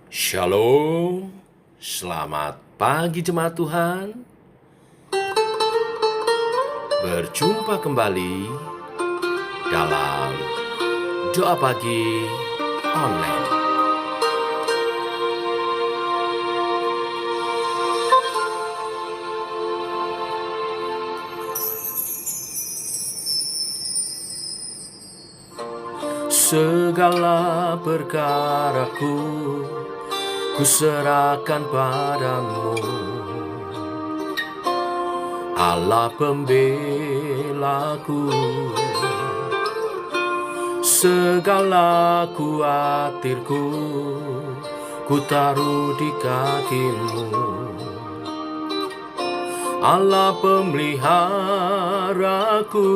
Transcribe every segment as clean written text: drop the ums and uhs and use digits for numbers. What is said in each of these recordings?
Shalom, selamat pagi jemaat Tuhan. Berjumpa kembali dalam doa pagi online. Segala perkaraku kuserahkan padamu, Allah pembelaku. Segala kuatirku ku taruh di kakimu, Allah pemeliharaku.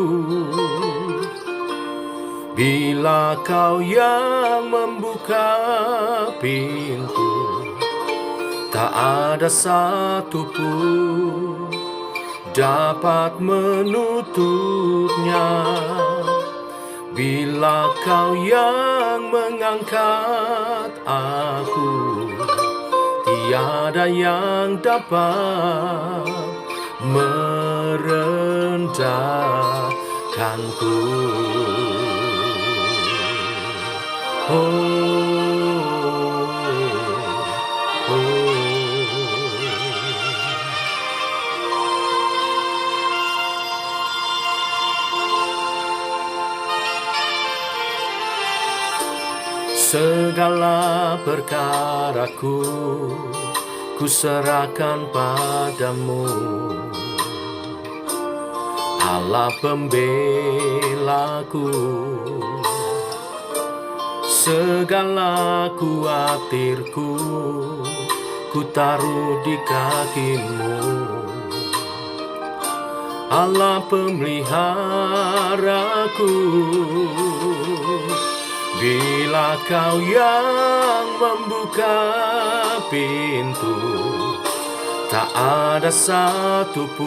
Bila kau yang membuka pintu, tak ada satupun dapat menutupnya. Bila kau yang mengangkat aku, tiada yang dapat merendahkanku. Segala perkaraku kuserahkan padamu, Allah pembelaku. Segala kuatirku ku taruh di kakimu, Allah pemeliharaku. Bila kau yang membuka pintu, tak ada satupun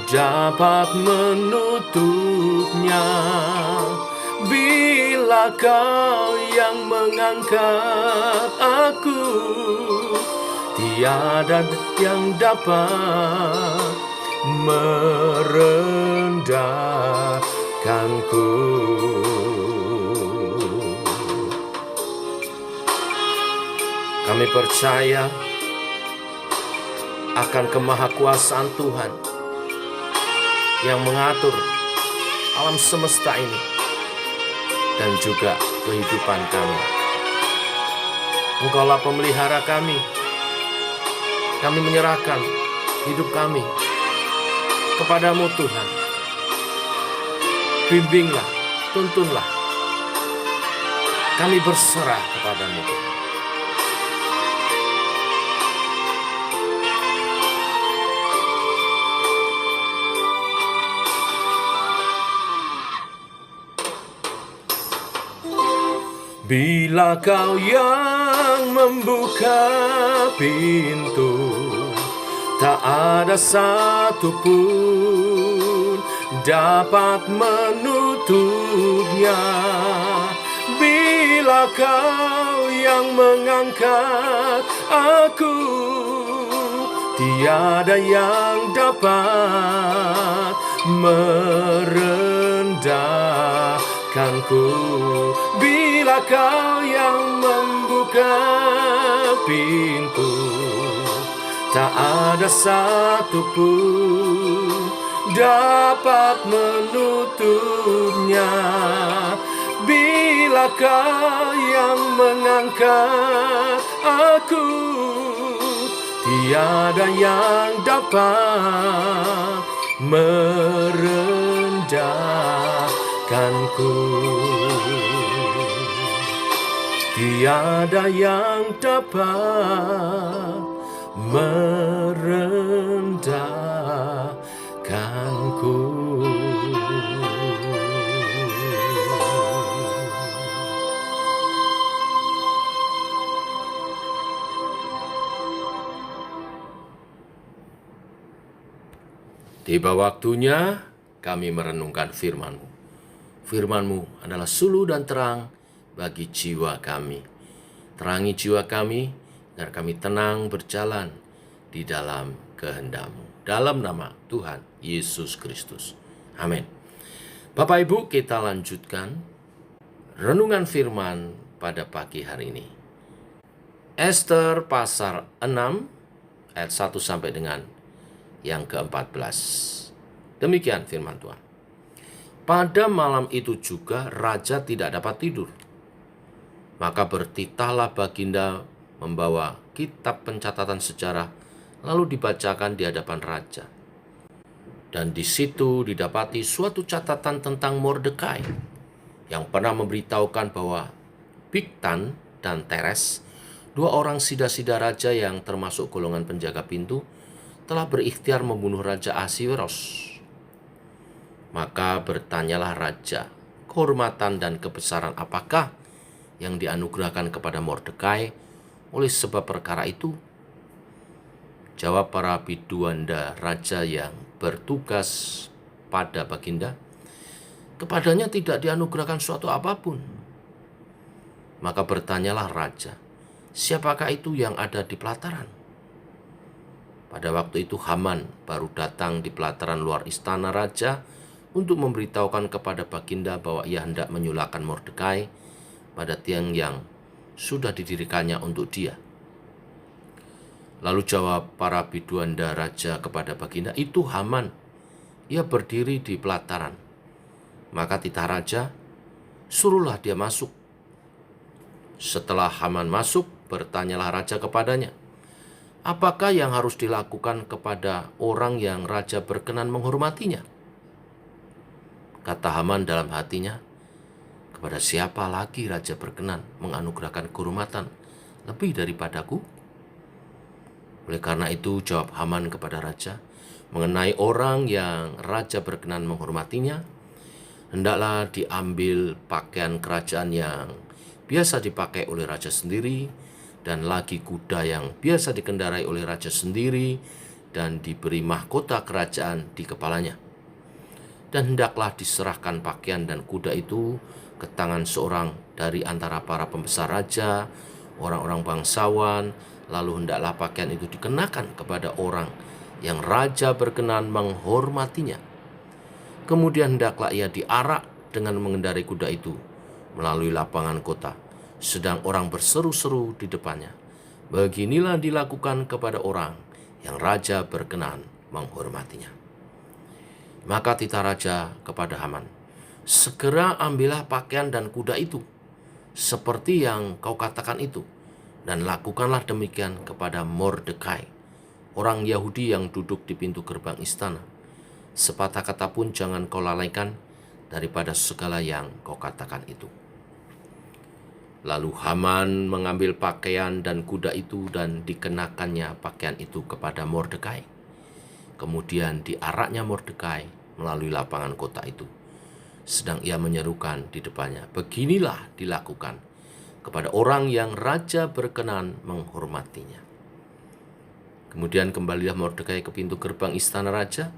dapat menutupnya. Bila kau yang mengangkat aku, tiada yang dapat merendahkanku. Kami percaya akan kemahakuasaan Tuhan yang mengatur alam semesta ini dan juga kehidupan kami. Engkaulah pemelihara kami. Kami menyerahkan hidup kami kepadamu Tuhan. Bimbinglah, tuntunlah. Kami berserah kepadamu Tuhan. Bila kau yang membuka pintu, tak ada satupun dapat menutupnya. Bila kau yang mengangkat aku, tiada yang dapat merendahkanku. Bila kau yang membuka pintu, tak ada satupun dapat menutupnya. Bila kau yang mengangkat aku, tiada yang dapat merendahkanku. Tiada yang dapat merendahkanku. Tiba waktunya kami merenungkan firman-Mu. Firman-Mu adalah suluh dan terang bagi jiwa kami. Terangi jiwa kami, agar kami tenang berjalan di dalam kehendak-Mu. Dalam nama Tuhan Yesus Kristus. Amin. Bapak Ibu, kita lanjutkan renungan firman pada pagi hari ini. Ester pasal 6 ayat 1 sampai dengan yang ke-14. Demikian firman Tuhan. Pada malam itu juga raja tidak dapat tidur. Maka bertitahlah Baginda membawa kitab pencatatan sejarah, lalu dibacakan di hadapan raja. Dan di situ didapati suatu catatan tentang Mordekai, yang pernah memberitahukan bahwa Bigtan dan Teres, dua orang sida-sida raja yang termasuk golongan penjaga pintu, telah berikhtiar membunuh Raja Ahasweros. Maka bertanyalah raja, kehormatan dan kebesaran apakah yang dianugerahkan kepada Mordekai oleh sebab perkara itu? Jawab para biduanda raja yang bertugas pada Baginda, kepadanya tidak dianugerahkan suatu apapun. Maka bertanyalah raja, siapakah itu yang ada di pelataran? Pada waktu itu Haman baru datang di pelataran luar istana raja untuk memberitahukan kepada Baginda bahwa ia hendak menyulahkan Mordekai pada tiang yang sudah didirikannya untuk dia. Lalu jawab para biduanda raja kepada Baginda, itu Haman, ia berdiri di pelataran. Maka titah raja, suruhlah dia masuk. Setelah Haman masuk, bertanyalah raja kepadanya, apakah yang harus dilakukan kepada orang yang raja berkenan menghormatinya? Kata Haman dalam hatinya, kepada siapa lagi raja berkenan menganugerahkan kehormatan lebih daripadaku? Oleh karena itu jawab Haman kepada raja, mengenai orang yang raja berkenan menghormatinya, hendaklah diambil pakaian kerajaan yang biasa dipakai oleh raja sendiri, dan lagi kuda yang biasa dikendarai oleh raja sendiri, dan diberi mahkota kerajaan di kepalanya. Dan hendaklah diserahkan pakaian dan kuda itu ke tangan seorang dari antara para pembesar raja, orang-orang bangsawan, lalu hendaklah pakaian itu dikenakan kepada orang yang raja berkenan menghormatinya. Kemudian hendaklah ia diarak dengan mengendarai kuda itu melalui lapangan kota, sedang orang berseru-seru di depannya. Beginilah dilakukan kepada orang yang raja berkenan menghormatinya. Maka titah raja kepada Haman, segera ambillah pakaian dan kuda itu, seperti yang kau katakan itu, dan lakukanlah demikian kepada Mordekai, orang Yahudi yang duduk di pintu gerbang istana. Sepatah kata pun jangan kau lalaikan daripada segala yang kau katakan itu. Lalu Haman mengambil pakaian dan kuda itu dan dikenakannya pakaian itu kepada Mordekai. Kemudian diaraknya Mordekai melalui lapangan kota itu, sedang ia menyerukan di depannya, beginilah dilakukan kepada orang yang raja berkenan menghormatinya. Kemudian kembalilah Mordekai ke pintu gerbang istana raja,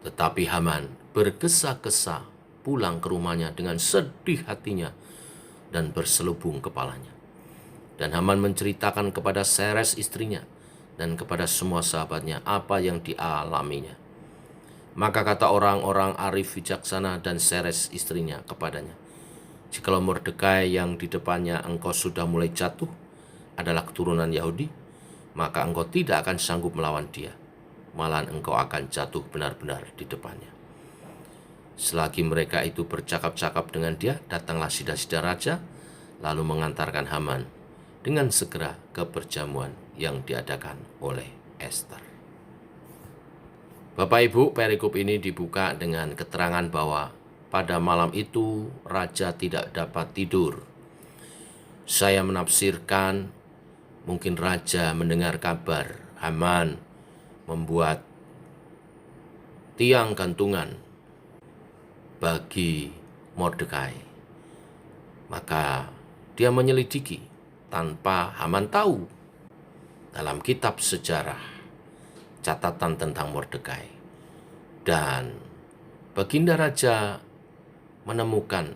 tetapi Haman bergesa-gesa pulang ke rumahnya dengan sedih hatinya dan berselubung kepalanya. Dan Haman menceritakan kepada Seres istrinya dan kepada semua sahabatnya apa yang dialaminya. Maka kata orang-orang arif bijaksana dan Seres istrinya kepadanya, jikalau Mordekai yang di depannya engkau sudah mulai jatuh adalah keturunan Yahudi, maka engkau tidak akan sanggup melawan dia, malahan engkau akan jatuh benar-benar di depannya. Selagi mereka itu bercakap-cakap dengan dia, datanglah sida-sida raja, lalu mengantarkan Haman dengan segera ke perjamuan yang diadakan oleh Ester. Bapak Ibu, perikop ini dibuka dengan keterangan bahwa pada malam itu raja tidak dapat tidur. Saya menafsirkan mungkin raja mendengar kabar Haman membuat tiang gantungan bagi Mordekai. Maka dia menyelidiki tanpa Haman tahu dalam kitab sejarah catatan tentang Mordekai. Dan Baginda Raja menemukan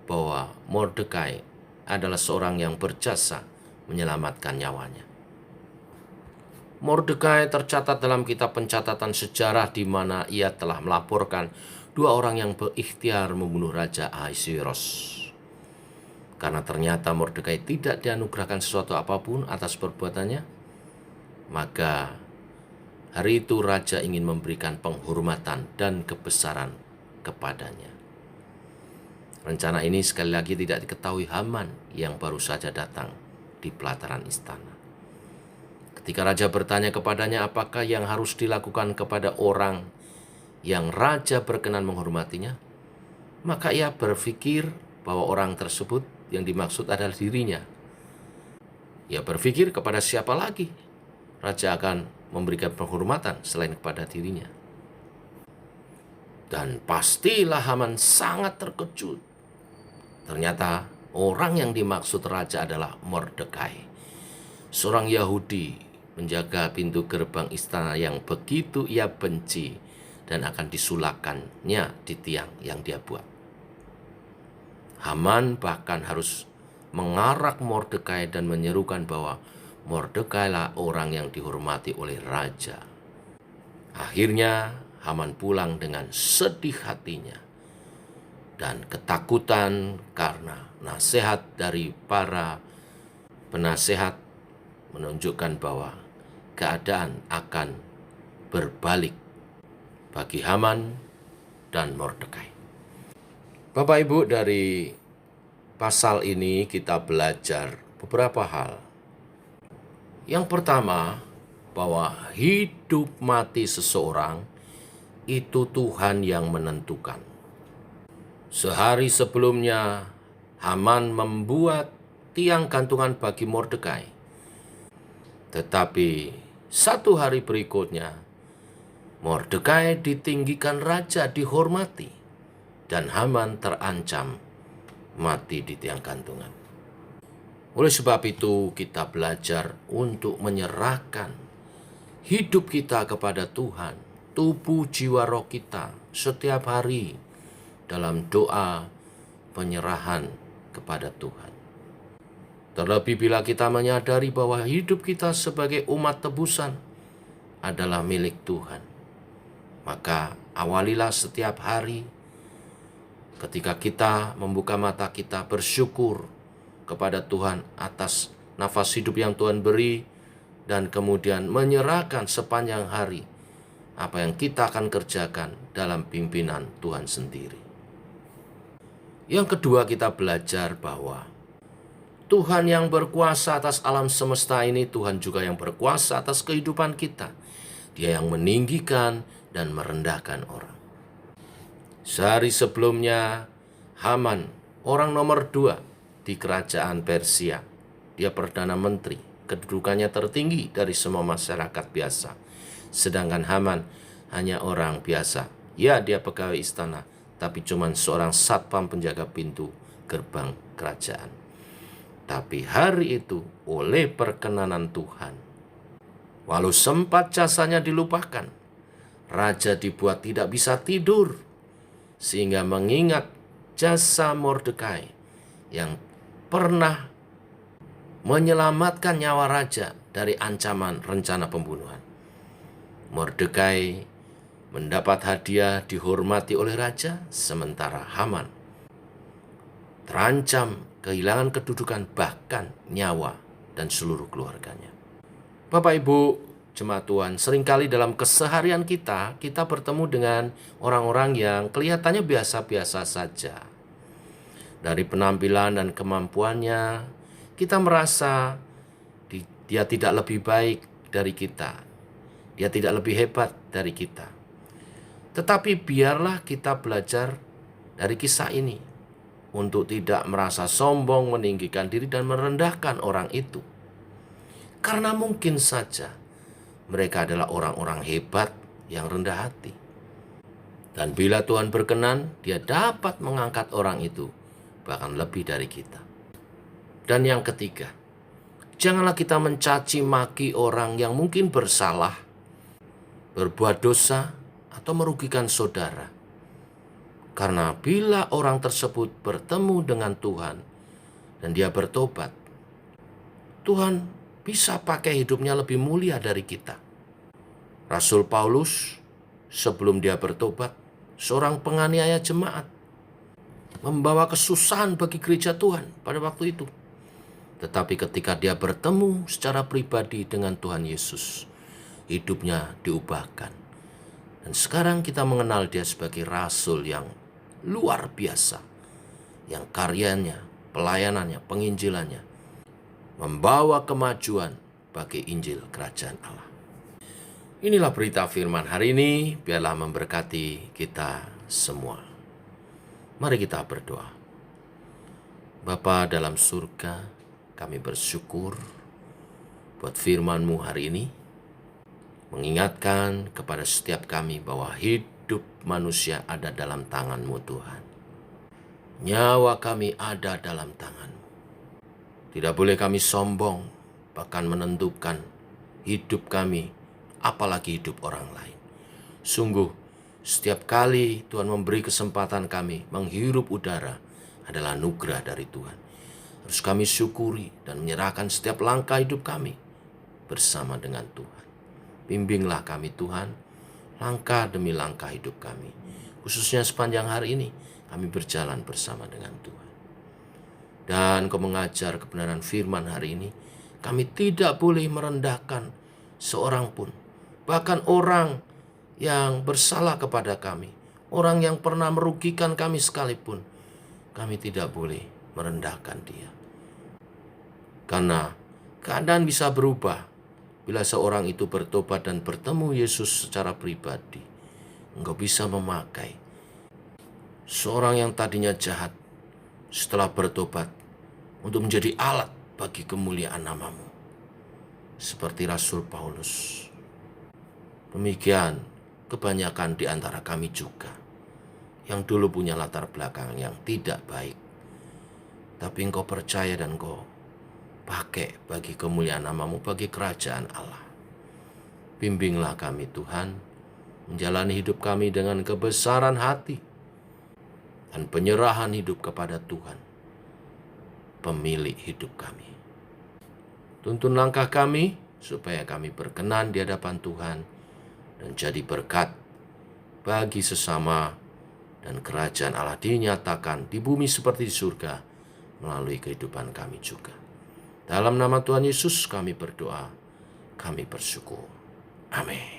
bahwa Mordekai adalah seorang yang berjasa menyelamatkan nyawanya. Mordekai tercatat dalam kitab pencatatan sejarah di mana ia telah melaporkan 2 orang yang berikhtiar membunuh Raja Ahasuerus. Karena ternyata Mordekai tidak dianugerahkan sesuatu apapun atas perbuatannya, maka hari itu raja ingin memberikan penghormatan dan kebesaran kepadanya. Rencana ini sekali lagi tidak diketahui Haman yang baru saja datang di pelataran istana. Ketika raja bertanya kepadanya apakah yang harus dilakukan kepada orang yang raja berkenan menghormatinya, maka ia berpikir bahwa orang tersebut yang dimaksud adalah dirinya. Ia berpikir kepada siapa lagi raja akan memberikan penghormatan selain kepada dirinya. Dan pastilah Haman sangat terkejut. Ternyata orang yang dimaksud raja adalah Mordekai, seorang Yahudi menjaga pintu gerbang istana yang begitu ia benci dan akan disulakkannya di tiang yang dia buat. Haman bahkan harus mengarak Mordekai dan menyerukan bahwa Mordekai lah orang yang dihormati oleh raja. Akhirnya Haman pulang dengan sedih hatinya dan ketakutan karena nasihat dari para penasehat menunjukkan bahwa keadaan akan berbalik bagi Haman dan Mordekai. Bapak Ibu, dari pasal ini kita belajar beberapa hal. Yang pertama, bahwa hidup mati seseorang itu Tuhan yang menentukan. Sehari sebelumnya, Haman membuat tiang gantungan bagi Mordekai. Tetapi 1 hari berikutnya, Mordekai ditinggikan raja, dihormati, dan Haman terancam mati di tiang gantungan. Oleh sebab itu, kita belajar untuk menyerahkan hidup kita kepada Tuhan, tubuh, jiwa, roh kita setiap hari dalam doa penyerahan kepada Tuhan. Terlebih bila kita menyadari bahwa hidup kita sebagai umat tebusan adalah milik Tuhan, maka awalilah setiap hari ketika kita membuka mata kita bersyukur kepada Tuhan atas nafas hidup yang Tuhan beri, dan kemudian menyerahkan sepanjang hari apa yang kita akan kerjakan dalam pimpinan Tuhan sendiri. Yang kedua, kita belajar bahwa Tuhan yang berkuasa atas alam semesta ini, Tuhan juga yang berkuasa atas kehidupan kita. Dia yang meninggikan dan merendahkan orang. Sehari sebelumnya, Haman, orang nomor 2 di kerajaan Persia. Dia Perdana Menteri, kedudukannya tertinggi dari semua masyarakat biasa. Sedangkan Haman hanya orang biasa. Ya, dia pegawai istana, tapi cuma seorang satpam penjaga pintu gerbang kerajaan. Tapi hari itu, oleh perkenanan Tuhan, walau sempat jasanya dilupakan, raja dibuat tidak bisa tidur, sehingga mengingat jasa Mordekai yang pernah menyelamatkan nyawa raja dari ancaman rencana pembunuhan. Mordekai mendapat hadiah, dihormati oleh raja, sementara Haman terancam kehilangan kedudukan, bahkan nyawa dan seluruh keluarganya. Bapak Ibu jemaat Tuhan, seringkali dalam keseharian kita bertemu dengan orang-orang yang kelihatannya biasa-biasa saja. Dari penampilan dan kemampuannya, kita merasa dia tidak lebih baik dari kita. Dia tidak lebih hebat dari kita. Tetapi biarlah kita belajar dari kisah ini untuk tidak merasa sombong, meninggikan diri, dan merendahkan orang itu. Karena mungkin saja mereka adalah orang-orang hebat yang rendah hati. Dan bila Tuhan berkenan, dia dapat mengangkat orang itu bahkan lebih dari kita. Dan yang ketiga, janganlah kita mencaci maki orang yang mungkin bersalah, berbuat dosa, atau merugikan saudara. Karena bila orang tersebut bertemu dengan Tuhan, dan dia bertobat, Tuhan bisa pakai hidupnya lebih mulia dari kita. Rasul Paulus sebelum dia bertobat, seorang penganiaya jemaat, membawa kesusahan bagi gereja Tuhan pada waktu itu. Tetapi ketika dia bertemu secara pribadi dengan Tuhan Yesus, hidupnya diubahkan. Dan sekarang kita mengenal dia sebagai rasul yang luar biasa, yang karyanya, pelayanannya, penginjilannya membawa kemajuan bagi Injil Kerajaan Allah. Inilah berita firman hari ini, biarlah memberkati kita semua. Mari kita berdoa. Bapa dalam surga, kami bersyukur buat firman-Mu hari ini, mengingatkan kepada setiap kami bahwa hidup manusia ada dalam tangan-Mu Tuhan. Nyawa kami ada dalam tangan-Mu. Tidak boleh kami sombong, bahkan menentukan hidup kami, apalagi hidup orang lain. Sungguh, setiap kali Tuhan memberi kesempatan kami menghirup udara adalah anugerah dari Tuhan. Harus kami syukuri dan menyerahkan setiap langkah hidup kami bersama dengan Tuhan. Bimbinglah kami Tuhan, langkah demi langkah hidup kami. Khususnya sepanjang hari ini, kami berjalan bersama dengan Tuhan. Dan Kau mengajar kebenaran firman hari ini, kami tidak boleh merendahkan seorang pun. Bahkan orang yang bersalah kepada kami, orang yang pernah merugikan kami sekalipun, kami tidak boleh merendahkan dia. Karena keadaan bisa berubah bila seorang itu bertobat dan bertemu Yesus secara pribadi. Engkau bisa memakai seorang yang tadinya jahat setelah bertobat untuk menjadi alat bagi kemuliaan nama-Mu. Seperti Rasul Paulus. Demikian kebanyakan di antara kami juga, yang dulu punya latar belakang yang tidak baik. Tapi Engkau percaya dan Engkau pakai bagi kemuliaan nama-Mu, bagi kerajaan Allah. Bimbinglah kami Tuhan, menjalani hidup kami dengan kebesaran hati dan penyerahan hidup kepada Tuhan, pemilik hidup kami. Tuntun langkah kami supaya kami berkenan di hadapan Tuhan dan jadi berkat bagi sesama, dan kerajaan Allah dinyatakan di bumi seperti di surga melalui kehidupan kami juga. Dalam nama Tuhan Yesus kami berdoa, kami bersyukur. Amin.